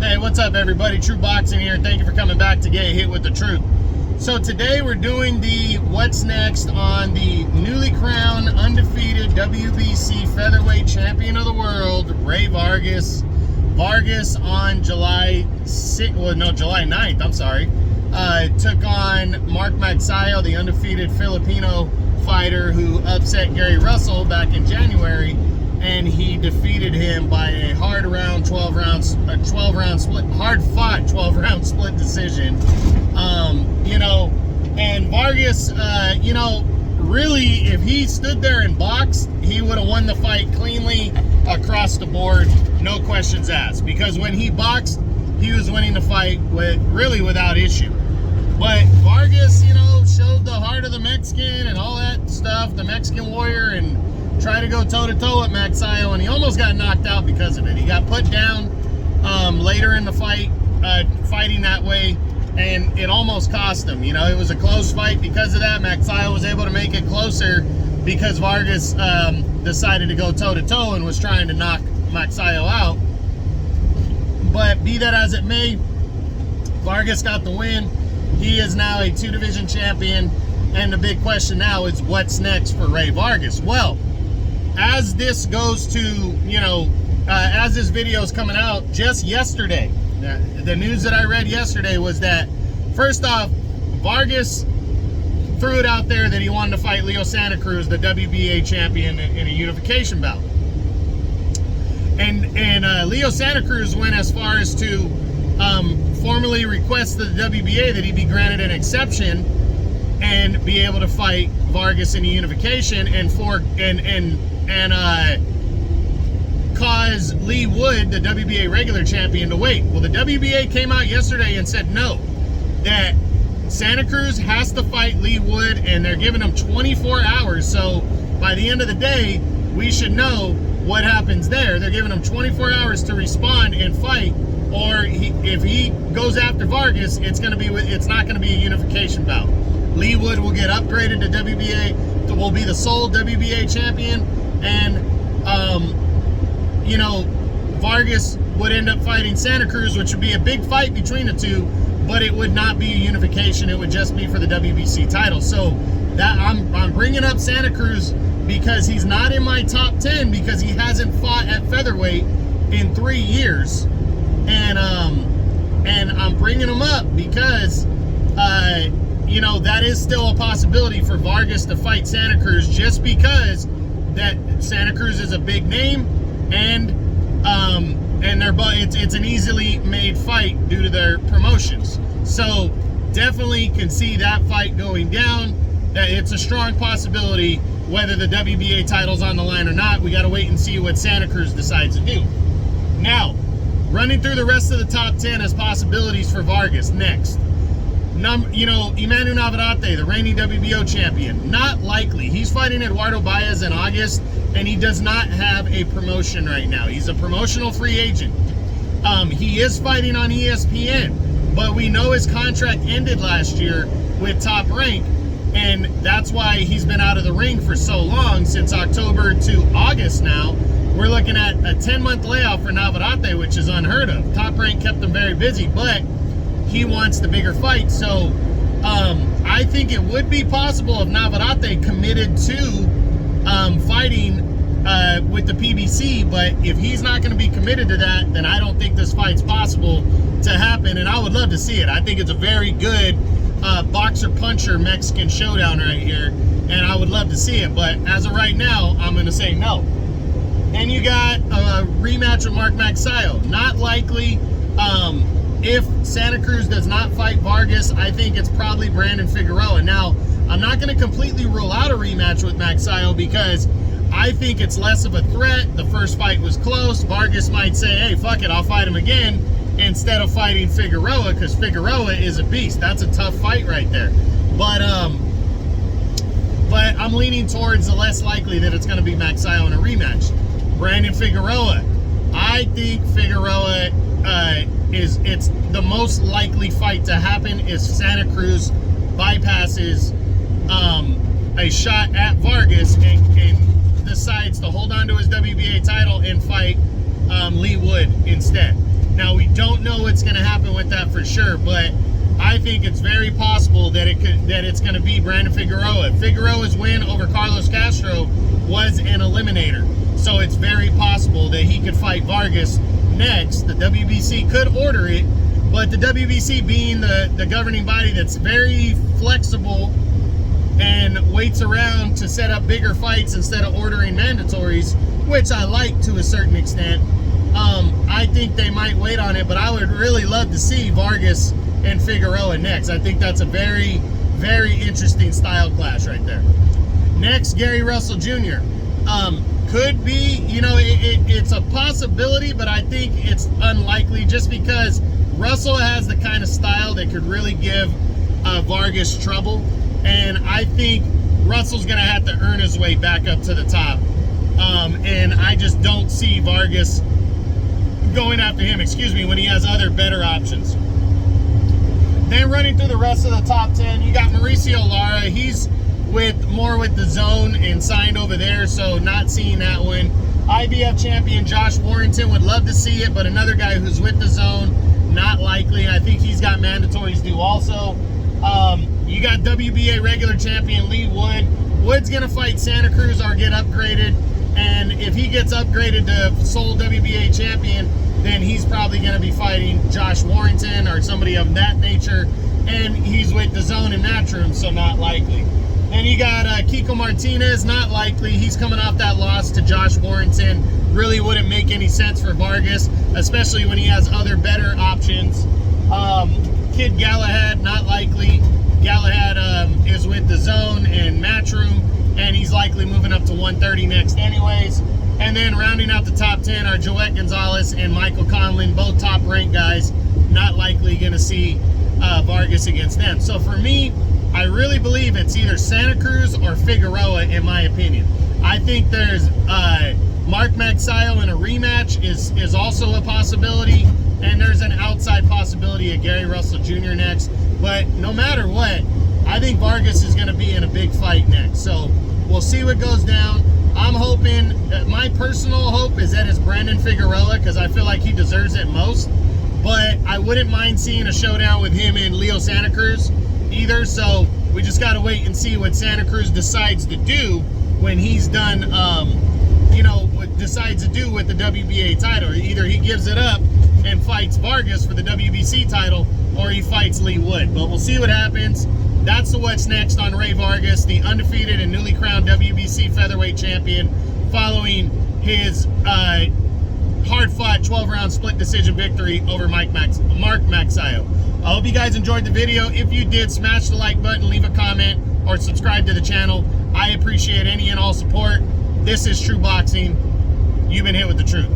Hey, what's up everybody? True Boxing here. Thank you for coming back to get hit with the truth. So today we're doing the what's next on the newly crowned undefeated WBC Featherweight Champion of the World, Ray Vargas. Vargas on July 9th, I'm sorry, took on Mark Magsayo, the undefeated Filipino fighter who upset Gary Russell back in January, and he defeated him by a hard-fought 12-round split decision. And Vargas, really, if he stood there and boxed, he would have won the fight cleanly across the board, no questions asked. Because when he boxed, he was winning the fight without issue. But Vargas, showed the heart of the Mexican and all that stuff, the Mexican warrior, and tried to go toe-to-toe with Magsayo, and he almost got knocked out because of it. He got put down later in the fight, fighting that way, and it almost cost him. It was a close fight because of that. Magsayo was able to make it closer because Vargas decided to go toe-to-toe and was trying to knock Magsayo out. But be that as it may, Vargas got the win. He is now a two-division champion, and the big question now is what's next for Ray Vargas? Well, as this goes to, as this video is coming out, just yesterday, the news that I read yesterday was that, first off, Vargas threw it out there that he wanted to fight Leo Santa Cruz, the WBA champion, in a unification bout. And Leo Santa Cruz went as far as to formally request to the WBA that he be granted an exception and be able to fight Vargas in a unification and cause Lee Wood, the WBA regular champion, to wait. Well, the WBA came out yesterday and said no, that Santa Cruz has to fight Lee Wood, and they're giving him 24 hours. So by the end of the day, we should know what happens there. They're giving him 24 hours to respond and fight, or if he goes after Vargas, it's not going to be a unification bout. Lee Wood will get upgraded to WBA, will be the sole WBA champion, and Vargas would end up fighting Santa Cruz, which would be a big fight between the two, but it would not be a unification. It would just be for the WBC title. So that I'm bringing up Santa Cruz because he's not in my top 10 because he hasn't fought at featherweight in 3 years, and I'm bringing him up because that is still a possibility for Vargas to fight Santa Cruz, just because that Santa Cruz is a big name, and it's an easily made fight due to their promotions. So definitely can see that fight going down. That it's a strong possibility, whether the WBA title's on the line or not. We got to wait and see what Santa Cruz decides to do. Now, running through the rest of the top 10 as possibilities for Vargas next. Emmanuel Navarrete, the reigning WBO champion, not likely. He's fighting Eduardo Baez in August, and he does not have a promotion right now. He's a promotional free agent. He is fighting on ESPN, but we know his contract ended last year with Top Rank, and that's why he's been out of the ring for so long, since October to August now. We're looking at a 10-month layoff for Navarrete, which is unheard of. Top Rank kept him very busy, but he wants the bigger fight. So I think it would be possible if Navarrete committed to fighting with the PBC, but if he's not going to be committed to that, then I don't think this fight's possible to happen, and I would love to see it. I think it's a very good boxer-puncher Mexican showdown right here, and I would love to see it, but as of right now, I'm going to say no. And you got a rematch with Mark Magsayo. Not likely. If Santa Cruz does not fight Vargas, I think it's probably Brandon Figueroa. Now, I'm not going to completely rule out a rematch with Magsayo because I think it's less of a threat. The first fight was close. Vargas might say, hey, fuck it, I'll fight him again instead of fighting Figueroa, because Figueroa is a beast. That's a tough fight right there. But I'm leaning towards the less likely that it's going to be Magsayo in a rematch. Brandon Figueroa. I think Figueroa it's the most likely fight to happen is Santa Cruz bypasses a shot at Vargas and decides to hold on to his WBA title and fight Lee Wood instead. Now, we don't know what's going to happen with that for sure, but I think it's very possible that it's going to be Brandon Figueroa. Figueroa's win over Carlos Castro was an eliminator, so it's very possible that he could fight Vargas next. The WBC could order it, but the WBC being the governing body that's very flexible and waits around to set up bigger fights instead of ordering mandatories, which I like to a certain extent, I think they might wait on it, but I would really love to see Vargas and Figueroa next. I think that's a very, very interesting style clash right there. Next, Gary Russell Jr. Could be, you know, it's a possibility, but I think it's unlikely just because Russell has the kind of style that could really give Vargas trouble, and I think Russell's going to have to earn his way back up to the top, and I just don't see Vargas going after him, when he has other better options. Then running through the rest of the top 10, you got Mauricio Lara. He's more with the zone and signed over there, so not seeing that one. IBF champion Josh Warrington, would love to see it, but another guy who's with the zone, not likely. I think he's got mandatories due also. You got WBA regular champion Lee Wood. Wood's going to fight Santa Cruz or get upgraded, and if he gets upgraded to sole WBA champion, then he's probably going to be fighting Josh Warrington or somebody of that nature, and he's with the zone in Matchroom, so not likely. Then you got Kiko Martinez, not likely. He's coming off that loss to Josh Warrington. Really wouldn't make any sense for Vargas, especially when he has other better options. Kid Galahad, not likely. Galahad is with the zone and Matchroom, and he's likely moving up to 130 next anyways. And then rounding out the top 10 are Joette Gonzalez and Michael Conlon, both top-ranked guys. Not likely going to see Vargas against them. So for me, I really believe it's either Santa Cruz or Figueroa, in my opinion. I think there's Mark Magsayo in a rematch is also a possibility, and there's an outside possibility of Gary Russell Jr. next. But no matter what, I think Vargas is going to be in a big fight next. So we'll see what goes down. I'm hoping, my personal hope is that it's Brandon Figueroa, because I feel like he deserves it most. But I wouldn't mind seeing a showdown with him and Leo Santa Cruz either. So we just got to wait and see what Santa Cruz decides to do when he's done, what decides to do with the WBA title. Either he gives it up and fights Vargas for the WBC title, or he fights Lee Wood. But we'll see what happens. That's the What's Next on Ray Vargas, the undefeated and newly crowned WBC featherweight champion, following his hard-fought 12-round split decision victory over Mark Magsayo. I hope you guys enjoyed the video. If you did, smash the like button, leave a comment, or subscribe to the channel. I appreciate any and all support. This is True Boxing. You've been hit with the truth.